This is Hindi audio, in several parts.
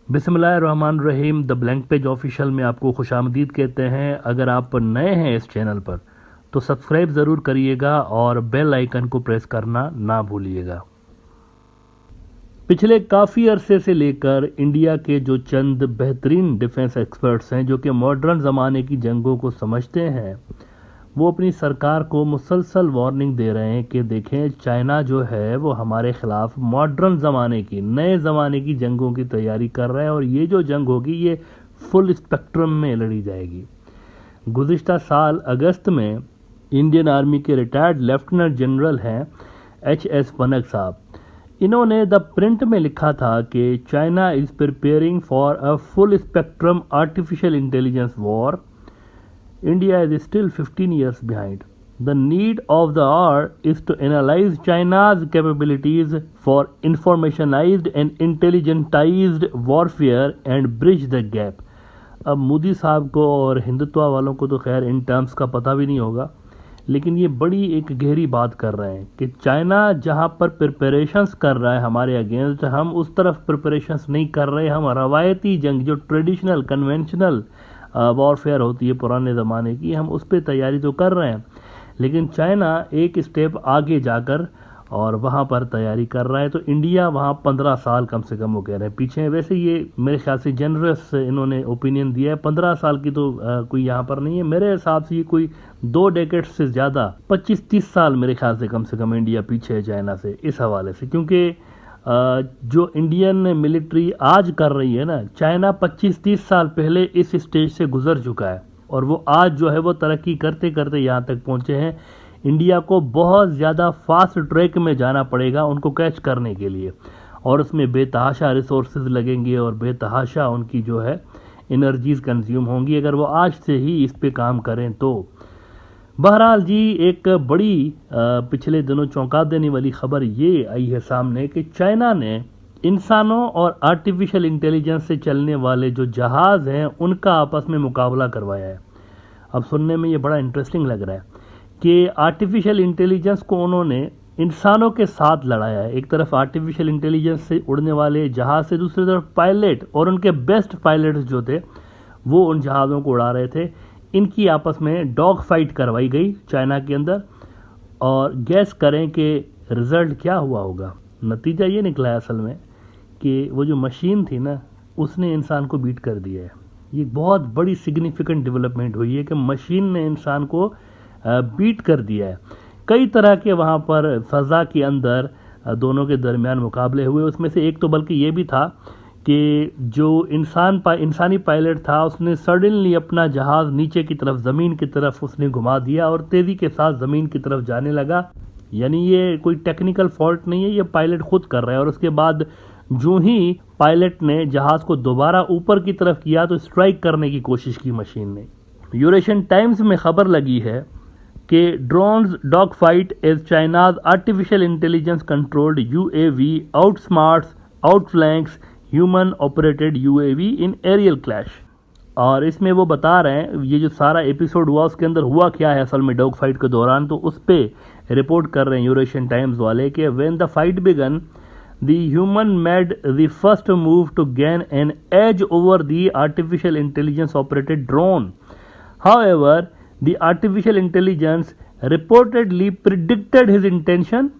बिस्मिल्लाहिर्रहमानिर्रहीम। द ब्लैंक पेज ऑफिशियल में आपको खुशामदीद कहते हैं। अगर आप नए हैं इस चैनल पर तो सब्सक्राइब ज़रूर करिएगा और बेल आइकन को प्रेस करना ना भूलिएगा। पिछले काफ़ी अरसे से लेकर इंडिया के जो चंद बेहतरीन डिफेंस एक्सपर्ट्स हैं जो कि मॉडर्न ज़माने की जंगों को समझते हैं, वो अपनी सरकार को मुसलसल वार्निंग दे रहे हैं कि देखें, चाइना जो है वो हमारे ख़िलाफ़ मॉडर्न ज़माने की, नए ज़माने की जंगों की तैयारी कर रहा है और ये जो जंग होगी ये फुल स्पेक्ट्रम में लड़ी जाएगी। गुज़िश्ता साल अगस्त में इंडियन आर्मी के रिटायर्ड लेफ्टिनेंट जनरल हैं HS पनक साहब, इन्होंने द प्रिंट में लिखा था कि China is preparing for a full spectrum artificial intelligence war. India is still 15 years behind. The need of the hour is to analyze China's capabilities for informationized and intelligentized warfare and bridge the gap. अब मोदी साहब को और हिंदुत्व वालों को तो खैर इन टर्म्स का पता भी नहीं होगा, लेकिन ये बड़ी एक गहरी बात कर रहे हैं कि चाइना जहाँ पर प्रिपरेशंस कर रहा है हमारे अगेंस्ट, हम उस तरफ प्रिपरेशंस नहीं कर रहे। हम रवायती जंग जो ट्रेडिशनल कन्वेंशनल वॉरफेयर होती है पुराने ज़माने की, हम उस पर तैयारी तो कर रहे हैं, लेकिन चाइना एक स्टेप आगे जाकर और वहाँ पर तैयारी कर रहा है। तो इंडिया वहाँ 15 साल कम से कम वो कह रहे हैं पीछे है। वैसे ये मेरे ख्याल से जनरस इन्होंने ओपिनियन दिया है, 15 साल की तो कोई यहाँ पर नहीं है। मेरे हिसाब से ये कोई 2 डेकेड से ज़्यादा 25-30 साल मेरे ख्याल से कम इंडिया पीछे है चाइना से इस हवाले से, क्योंकि जो इंडियन मिलिट्री आज कर रही है ना, चाइना 25-30 साल पहले इस स्टेज से गुजर चुका है और वो आज जो है वो तरक्की करते करते यहाँ तक पहुँचे हैं। इंडिया को बहुत ज़्यादा फास्ट ट्रैक में जाना पड़ेगा उनको कैच करने के लिए, और उसमें बेतहाशा रिसोर्सेज लगेंगे और बेतहाशा उनकी जो है एनर्जीज़ कंज्यूम होंगी अगर वो आज से ही इस पे काम करें तो। बहरहाल जी, एक बड़ी पिछले दिनों चौंका देने वाली खबर ये आई है सामने कि चाइना ने इंसानों और आर्टिफिशियल इंटेलिजेंस से चलने वाले जो जहाज़ हैं उनका आपस में मुकाबला करवाया है। अब सुनने में ये बड़ा इंटरेस्टिंग लग रहा है कि आर्टिफिशियल इंटेलिजेंस को उन्होंने इंसानों के साथ लड़ाया है। एक तरफ आर्टिफिशियल इंटेलिजेंस से उड़ने वाले जहाज़ से, दूसरी तरफ पायलट और उनके बेस्ट पायलट्स जो थे वो उन जहाज़ों को उड़ा रहे थे। इनकी आपस में डॉग फाइट करवाई गई चाइना के अंदर, और गैस करें कि रिज़ल्ट क्या हुआ होगा। नतीजा ये निकला है असल में कि वो जो मशीन थी ना, उसने इंसान को बीट कर दिया है। ये बहुत बड़ी सिग्निफिकेंट डेवलपमेंट हुई है कि मशीन ने इंसान को बीट कर दिया है। कई तरह के वहाँ पर फ़ज़ा के अंदर दोनों के दरमियान मुकाबले हुए। उसमें से एक तो बल्कि ये भी था कि जो इंसानी पायलट था उसने सडनली अपना जहाज़ नीचे की तरफ, ज़मीन की तरफ उसने घुमा दिया और तेज़ी के साथ ज़मीन की तरफ जाने लगा। यानी ये कोई टेक्निकल फॉल्ट नहीं है, ये पायलट खुद कर रहा है। और उसके बाद जो ही पायलट ने जहाज़ को दोबारा ऊपर की तरफ किया तो स्ट्राइक करने की कोशिश की मशीन ने। यूरेशियन टाइम्स में खबर लगी है कि drones dog fight as China's artificial intelligence controlled UAV outsmarts outflanks human operated UAV in aerial clash. और इसमें वो बता रहे हैं ये जो सारा एपिसोड हुआ उसके अंदर हुआ क्या है असल में डॉग फाइट के दौरान, तो उस पर रिपोर्ट कर रहे हैं यूरेशियन टाइम्स वाले कि when the fight began the human made the first move to gain an edge over the artificial intelligence operated drone. However the artificial intelligence reportedly predicted his intention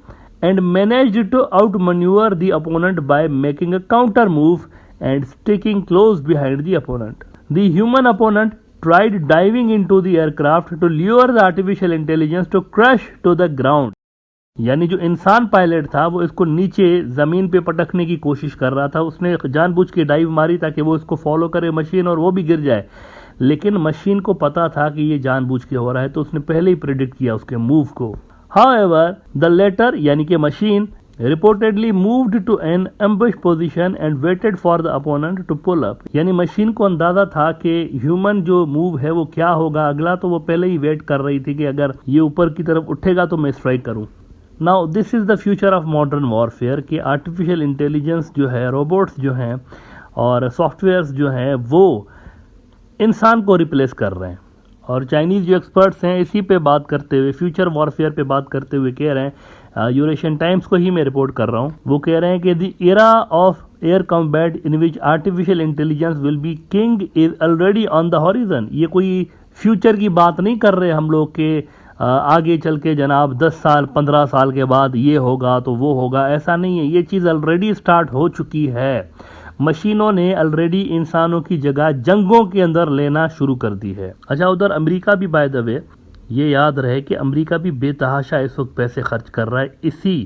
and managed to outmaneuver the opponent by making a counter move and sticking close behind the opponent. The human opponent tried diving into the aircraft to lure the artificial intelligence to crash to the ground. यानी जो इंसान पायलट था वो इसको नीचे ज़मीन पे पटकने की कोशिश कर रहा था। उसने जानबूझ के डाइव मारी ताकि वो इसको फॉलो करे मशीन और वो भी गिर जाए, लेकिन मशीन को पता था कि ये जानबूझ के हो रहा है तो उसने पहले ही प्रेडिक्ट किया उसके मूव को। However, the latter यानी कि machine reportedly moved to an ambush position and waited for the opponent to pull up। यानी मशीन को अंदाजा था कि ह्यूमन जो मूव है वो क्या होगा अगला, तो वो पहले ही वेट कर रही थी कि अगर ये ऊपर की तरफ उठेगा तो मैं स्ट्राइक करूं। Now this is the future of modern warfare कि आर्टिफिशियल इंटेलिजेंस जो है, रोबोट्स जो हैं और सॉफ्टवेयर्स जो हैं वो इंसान को रिप्लेस कर रहे हैं। और चाइनीज़ जो एक्सपर्ट्स हैं इसी पे बात करते हुए, फ्यूचर वॉरफेयर पे बात करते हुए कह रहे हैं, यूरेशियन टाइम्स को ही मैं रिपोर्ट कर रहा हूँ, वो कह रहे हैं कि the era of air combat in which artificial intelligence will be king is already on the horizon. ये कोई फ्यूचर की बात नहीं कर रहे हम लोग के आगे चल के जनाब 10 साल 15 साल के बाद ये होगा तो वो होगा, ऐसा नहीं है। ये चीज़ ऑलरेडी स्टार्ट हो चुकी है। मशीनों ने ऑलरेडी इंसानों की जगह जंगों के अंदर लेना शुरू कर दी है। अच्छा, उधर अमेरिका भी बाय द वे, ये याद रहे कि अमेरिका भी बेतहाशा इस वक्त पैसे खर्च कर रहा है इसी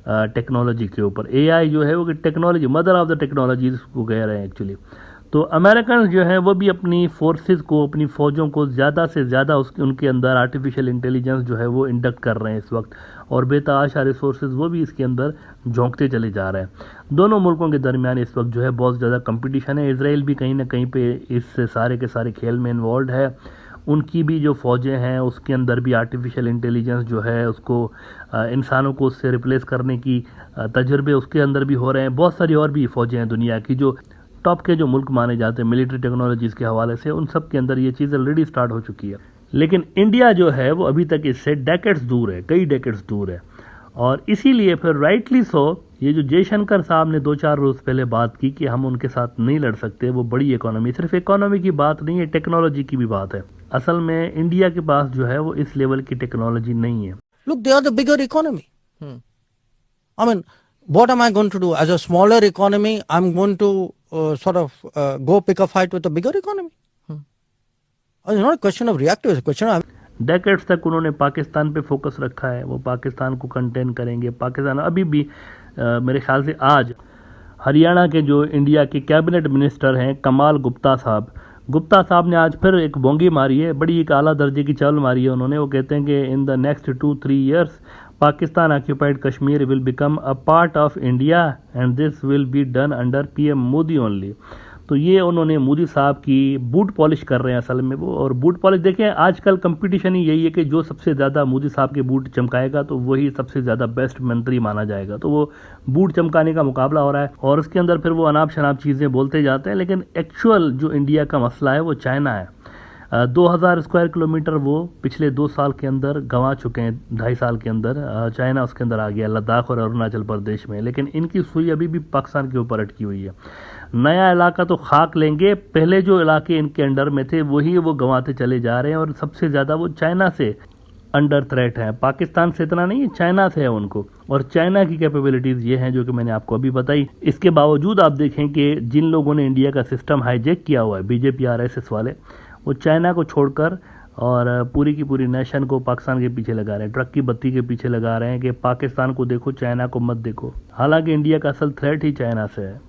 टेक्नोलॉजी के ऊपर। एआई जो है वो technology, mother of the technology को कह रहे हैं एक्चुअली। तो अमेरिकन जो है वो भी अपनी फोर्सेस को, अपनी फ़ौजों को ज़्यादा से ज़्यादा उनके अंदर आर्टिफिशियल इंटेलिजेंस जो है वो इंडक्ट कर रहे हैं इस वक्त, और बेतहाशा रिसोर्सेज वो भी इसके अंदर झोंकते चले जा रहे हैं। दोनों मुल्कों के दरमियान इस वक्त जो है बहुत ज़्यादा कंपटीशन है। इसराइल भी कहीं ना कहीं पे इस सारे के सारे खेल में इन्वॉल्व है। उनकी भी जो फ़ौजें हैं उसके अंदर भी आर्टिफिशियल इंटेलिजेंस जो है उसको इंसानों को उससे रिप्लेस करने की तजर्बे उसके अंदर भी हो रहे हैं। बहुत सारी और भी फ़ौजें हैं दुनिया की जो टॉप के जो मुल्क माने जाते हैं मिलिट्री टेक्नोलॉजीज़ के हवाले से, उन सब के अंदर ये चीज़ ऑलरेडी स्टार्ट हो चुकी है। लेकिन इंडिया जो है वो अभी तक इससे डेकेड्स दूर है, कई डेकेड्स दूर है। और इसीलिए फिर राइटली सो ये जो जयशंकर साहब ने 2-4 रोज़ पहले बात की कि हम उनके साथ नहीं लड़ सकते, वो बड़ी इकोनॉमी, सिर्फ इकोनॉमी की बात नहीं है, टेक्नोलॉजी की भी बात है। असल में इंडिया के पास जो है वो इस लेवल की टेक्नोलॉजी नहीं है। Look, they are the bigger economy. I mean, what am I going to do? As a smaller economy, I'm going to go pick a fight with a bigger economy. It's not a question of reactive, it's a question of... decades तक उन्होंने पाकिस्तान पे फोकस रखा है, वो पाकिस्तान को कंटेन करेंगे। पाकिस्तान अभी भी मेरे ख्याल से आज हरियाणा के जो इंडिया के कैबिनेट मिनिस्टर हैं कमाल गुप्ता साहब ने आज फिर एक बोंगी मारी है, बड़ी एक आला दर्जे की चाल मारी है उन्होंने। वो कहते हैं कि in the next 2-3 years Pakistan occupied Kashmir will become a part of India and this will be done under PM Modi only. तो ये उन्होंने मोदी साहब की बूट पॉलिश कर रहे हैं असल में वो। और बूट पॉलिश देखें, आजकल कंपटीशन ही यही है कि जो सबसे ज़्यादा मोदी साहब के बूट चमकाएगा तो वही सबसे ज़्यादा बेस्ट मंत्री माना जाएगा। तो वो बूट चमकाने का मुकाबला हो रहा है और उसके अंदर फिर वो अनाप शनाप चीज़ें बोलते जाते हैं। लेकिन एक्चुअल जो इंडिया का मसला है वो चाइना है। 2000 स्क्वायर किलोमीटर वो पिछले 2 साल के अंदर गंवा चुके हैं, 2.5 साल के अंदर चाइना उसके अंदर आ गया, लद्दाख और अरुणाचल प्रदेश में। लेकिन इनकी सुई अभी भी पाकिस्तान के ऊपर अटकी हुई है। नया इलाका तो खाक लेंगे, पहले जो इलाके इनके अंडर में थे वही वो गंवाते चले जा रहे हैं। और सबसे ज़्यादा वो चाइना से अंडर थ्रेट है, पाकिस्तान से इतना नहीं है, चाइना से है उनको। और चाइना की कैपेबिलिटीज़ ये हैं जो कि मैंने आपको अभी बताई। इसके बावजूद आप देखें कि जिन लोगों ने इंडिया का सिस्टम हाईजैक किया हुआ है, बीजेपी RSS वाले, वो चाइना को छोड़कर और पूरी की पूरी नेशन को पाकिस्तान के पीछे लगा रहे हैं, ट्रक की बत्ती के पीछे लगा रहे हैं कि पाकिस्तान को देखो, चाइना को मत देखो। हालांकि इंडिया का असल थ्रेट ही चाइना से है।